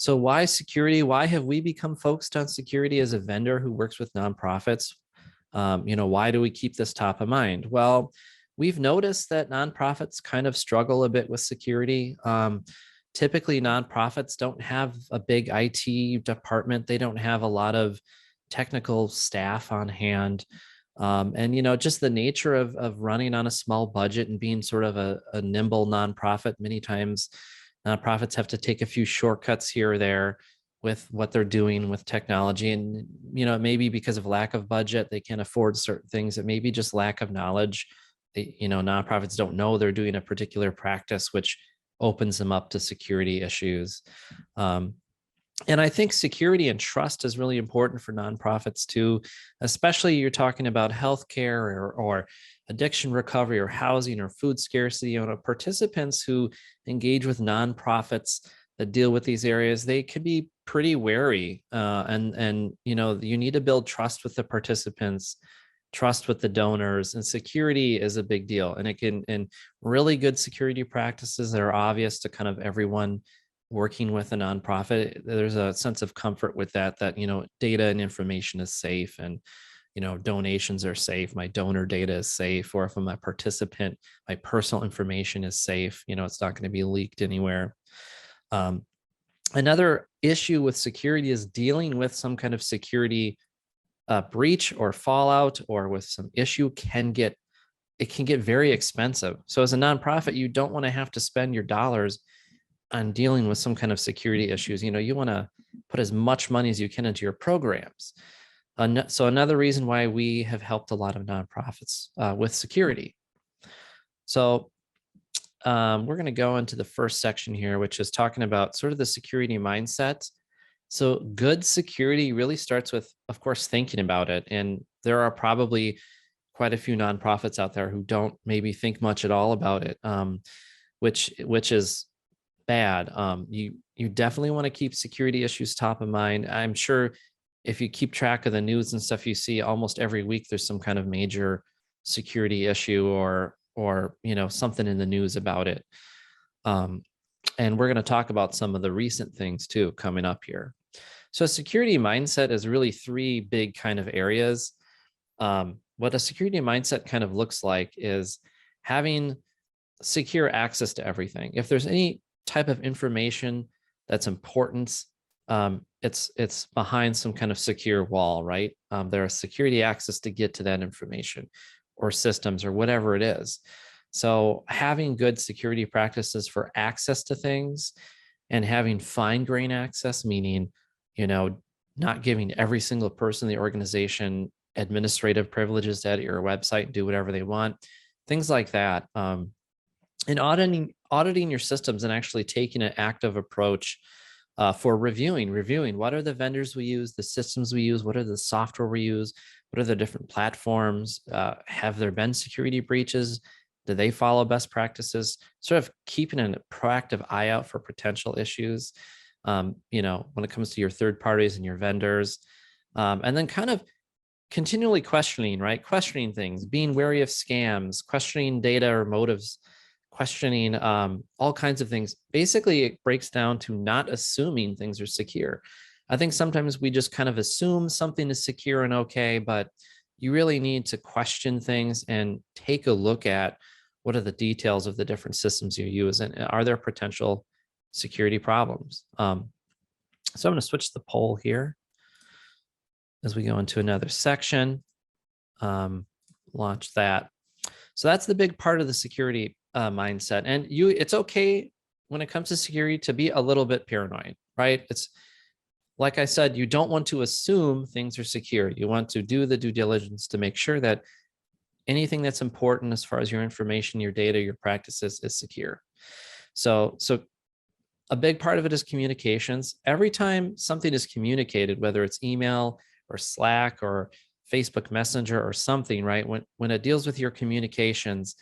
So why security? Why have we become focused on security as a vendor who works with nonprofits? Why do we keep this top of mind? Well, we've noticed that nonprofits kind of struggle a bit with security. Typically, nonprofits don't have a big IT department. They don't have a lot of technical staff on hand. And just the nature of running on a small budget and being sort of a nimble nonprofit, many times nonprofits have to take a few shortcuts here or there with what they're doing with technology. And, maybe because of lack of budget, they can't afford certain things. It may be just lack of knowledge. Nonprofits don't know they're doing a particular practice, which opens them up to security issues. And I think security and trust is really important for nonprofits too, especially you're talking about healthcare or addiction recovery or housing or food scarcity. Participants who engage with nonprofits that deal with these areas, they can be pretty wary. And you need to build trust with the participants, trust with the donors, and security is a big deal. And really good security practices that are obvious to kind of everyone working with a nonprofit, there's a sense of comfort with that data and information is safe, and donations are safe, my donor data is safe, or if I'm a participant, my personal information is safe, it's not going to be leaked anywhere. Another issue with security is dealing with some kind of security breach or fallout, or with some issue can get very expensive. So as a nonprofit, you don't want to have to spend your dollars on dealing with some kind of security issues. You want to put as much money as you can into your programs. So another reason why we have helped a lot of nonprofits with security. So we're going to go into the first section here, which is talking about sort of the security mindset. So good security really starts with, of course, thinking about it. And there are probably quite a few nonprofits out there who don't maybe think much at all about it, which is bad. You definitely want to keep security issues top of mind. I'm sure if you keep track of the news and stuff, you see almost every week there's some kind of major security issue or something in the news about it. And we're going to talk about some of the recent things too coming up here. So security mindset is really three big kind of areas. What a security mindset kind of looks like is having secure access to everything. If there's any type of information that's important, it's behind some kind of secure wall, right? There is security access to get to that information or systems or whatever it is. So having good security practices for access to things and having fine-grained access, meaning, not giving every single person in the organization administrative privileges to edit your website and do whatever they want, things like that. And auditing your systems and actually taking an active approach for reviewing what are the vendors we use, the systems we use, what are the software we use, what are the different platforms, have there been security breaches, do they follow best practices, sort of keeping a proactive eye out for potential issues, when it comes to your third parties and your vendors, and then kind of continually questioning things, being wary of scams, questioning data or motives, questioning all kinds of things. Basically, it breaks down to not assuming things are secure. I think sometimes we just kind of assume something is secure and okay, but you really need to question things and take a look at what are the details of the different systems you use and are there potential security problems. So I'm going to switch the poll here as we go into another section. Launch that. So that's the big part of the security mindset. And it's okay when it comes to security to be a little bit paranoid, right? It's like I said, you don't want to assume things are secure. You want to do the due diligence to make sure that anything that's important as far as your information, your data, your practices is secure. So a big part of it is communications. Every time something is communicated, whether it's email or Slack or Facebook Messenger or something, right? When it deals with your communications,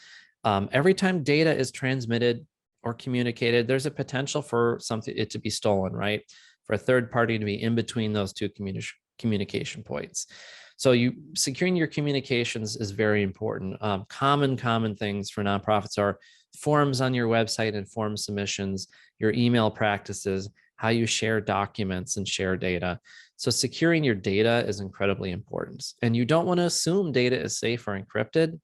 every time data is transmitted or communicated, there's a potential for it to be stolen, right? For a third party to be in between those two communication points. So securing your communications is very important. Common things for nonprofits are forms on your website and form submissions, your email practices, how you share documents and share data. So securing your data is incredibly important. And you don't want to assume data is safe or encrypted.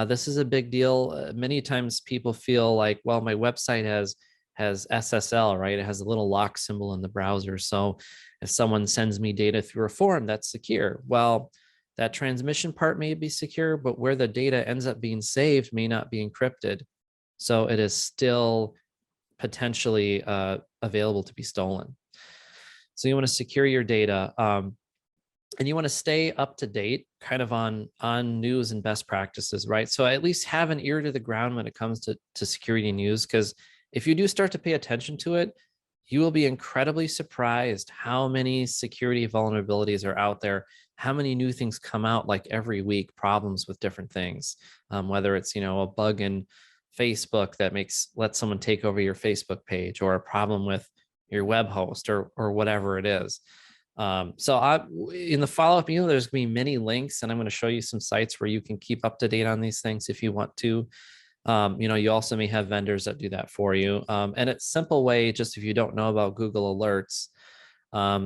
This is a big deal. Many times people feel like, well, my website has SSL, right? It has a little lock symbol in the browser. So if someone sends me data through a form, that's secure. Well, that transmission part may be secure, but where the data ends up being saved may not be encrypted. So it is still potentially available to be stolen. So you want to secure your data. And you want to stay up to date kind of on news and best practices, right? So at least have an ear to the ground when it comes to security news, because if you do start to pay attention to it, you will be incredibly surprised how many security vulnerabilities are out there, how many new things come out like every week, problems with different things, whether it's, a bug in Facebook that lets someone take over your Facebook page, or a problem with your web host, or whatever it is. So in the follow-up, there's going to be many links, and I'm going to show you some sites where you can keep up to date on these things if you want to. You also may have vendors that do that for you. And it's a simple way, just if you don't know about Google Alerts,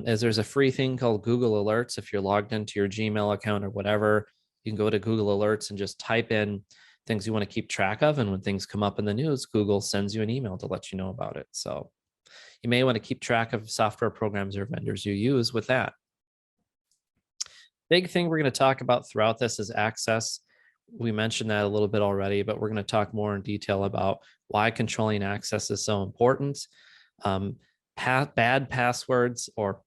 is there's a free thing called Google Alerts. If you're logged into your Gmail account or whatever, you can go to Google Alerts and just type in things you want to keep track of. And when things come up in the news, Google sends you an email to let you know about it. So you may want to keep track of software programs or vendors you use with that. Big thing we're going to talk about throughout this is access. We mentioned that a little bit already, but we're going to talk more in detail about why controlling access is so important. Bad passwords or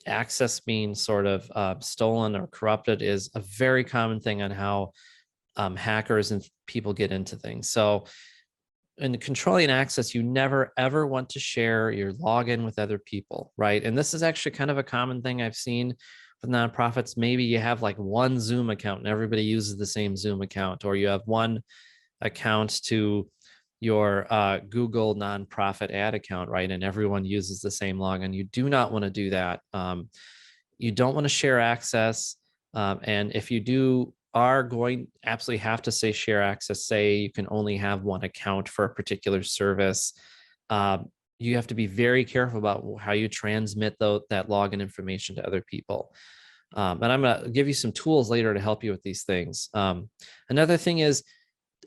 access being sort of stolen or corrupted is a very common thing on how hackers and people get into things. So in controlling access, you never ever want to share your login with other people, right? And this is actually kind of a common thing I've seen with nonprofits. Maybe you have like one Zoom account and everybody uses the same Zoom account, or you have one account to your Google nonprofit ad account, right? And everyone uses the same login. You do not want to do that. You don't want to share access. And if you are going absolutely have to say share access, say you can only have one account for a particular service, you have to be very careful about how you transmit that login information to other people. And I'm going to give you some tools later to help you with these things. Another thing is,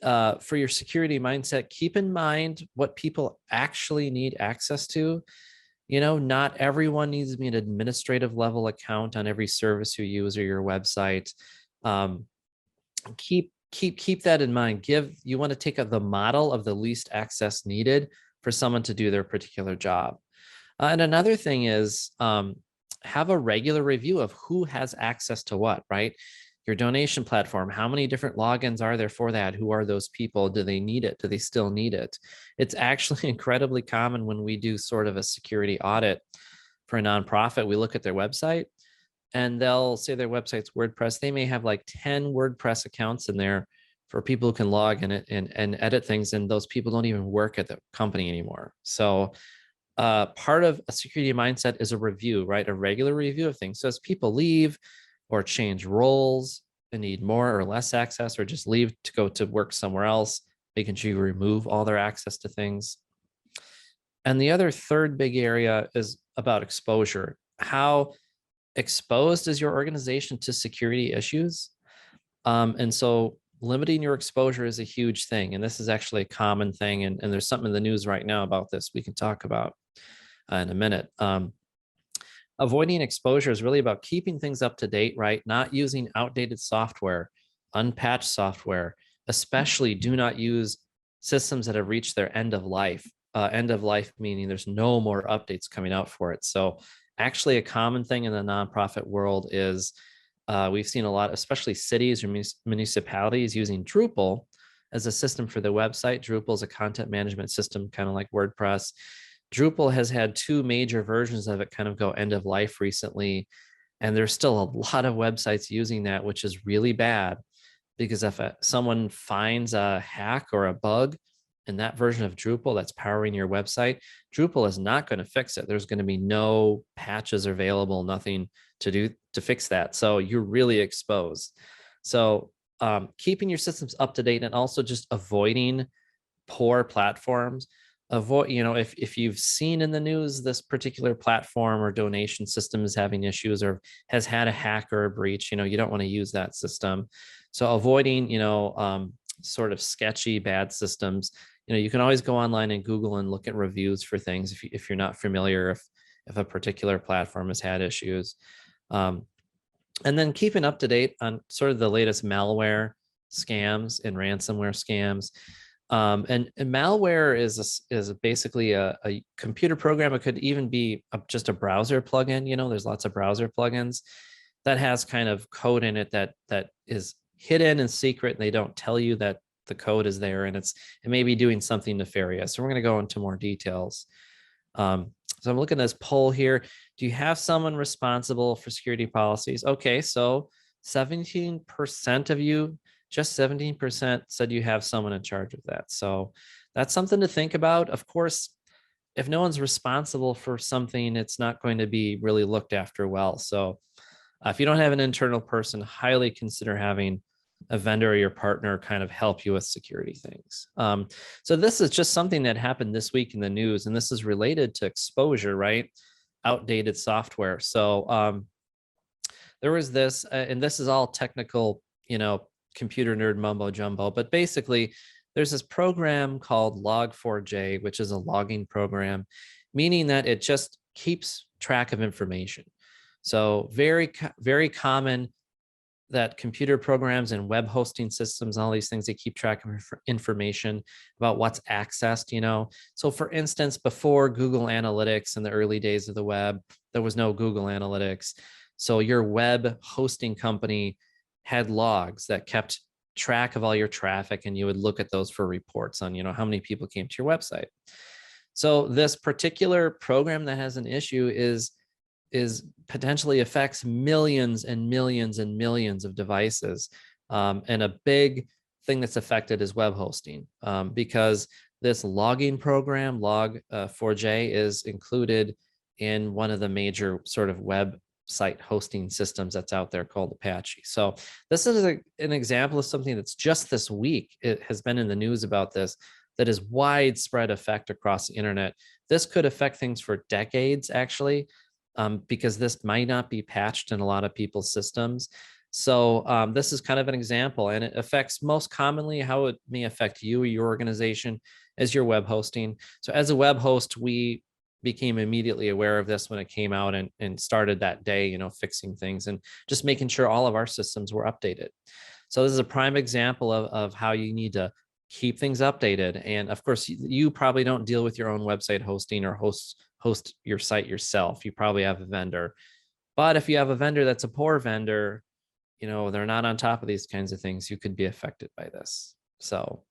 for your security mindset, keep in mind what people actually need access to. Not everyone needs to be an administrative level account on every service you use or your website. Keep that in mind. You want to take the model of the least access needed for someone to do their particular job. And another thing is, have a regular review of who has access to what, right? Your donation platform, how many different logins are there for that? Who are those people? Do they need it? Do they still need it? It's actually incredibly common when we do sort of a security audit for a nonprofit. We look at their website and they'll say their website's WordPress. They may have like 10 WordPress accounts in there for people who can log in it and edit things. And those people don't even work at the company anymore. So part of a security mindset is a review, right? A regular review of things. So as people leave or change roles and need more or less access, or just leave to go to work somewhere else, making sure you remove all their access to things. And the other third big area is about exposure. How exposed is your organization to security issues? And so limiting your exposure is a huge thing. And this is actually a common thing. And there's something in the news right now about this we can talk about in a minute. Avoiding exposure is really about keeping things up to date, right? Not using outdated software, unpatched software, especially do not use systems that have reached their end of life. End of life meaning there's no more updates coming out for it. So actually a common thing in the nonprofit world is we've seen a lot, especially cities or municipalities using Drupal as a system for their website. Drupal is a content management system, kind of like WordPress. Drupal has had two major versions of it kind of go end of life recently. And there's still a lot of websites using that, which is really bad, because if someone finds a hack or a bug in that version of Drupal that's powering your website, Drupal is not going to fix it. There's going to be no patches available, nothing to do to fix that. So you're really exposed. So keeping your systems up to date and also just avoiding poor platforms. avoid, if you've seen in the news this particular platform or donation system is having issues or has had a hack or a breach, you don't want to use that system. So avoiding, sort of sketchy bad systems. You can always go online and Google and look at reviews for things if you're not familiar, if a particular platform has had issues. And then keeping up to date on sort of the latest malware scams and ransomware scams. And malware is basically a computer program. It could even be just a browser plugin. There's lots of browser plugins that has kind of code in it that is hidden and secret. And they don't tell you that the code is there, and it may be doing something nefarious. So we're going to go into more details. So I'm looking at this poll here. Do you have someone responsible for security policies? Okay, so 17% of you, just 17% said you have someone in charge of that. So that's something to think about. Of course, if no one's responsible for something, it's not going to be really looked after well. So if you don't have an internal person, highly consider having a vendor or your partner kind of help you with security things. So this is just something that happened this week in the news, and this is related to exposure, right? Outdated software. So there was this, and this is all technical, computer nerd mumbo jumbo, but basically there's this program called Log4j, which is a logging program, meaning that it just keeps track of information. So very, very common that computer programs and web hosting systems, all these things, they keep track of information about what's accessed. So for instance, before Google Analytics in the early days of the web, there was no Google Analytics. So your web hosting company had logs that kept track of all your traffic, and you would look at those for reports on, how many people came to your website. So this particular program that has an issue is potentially affects millions and millions and millions of devices. And a big thing that's affected is web hosting, because this logging program, Log4j, is included in one of the major sort of website hosting systems that's out there called Apache. So this is an example of something that's just this week, it has been in the news about this, that is widespread effect across the internet. This could affect things for decades, actually. Because this might not be patched in a lot of people's systems. So this is kind of an example, and it affects most commonly how it may affect you or your organization as your web hosting. So as a web host, we became immediately aware of this when it came out and started that day, fixing things and just making sure all of our systems were updated. So this is a prime example of how you need to keep things updated. And of course, you probably don't deal with your own website hosting or host your site yourself. You probably have a vendor. But if you have a vendor that's a poor vendor, they're not on top of these kinds of things, you could be affected by this. So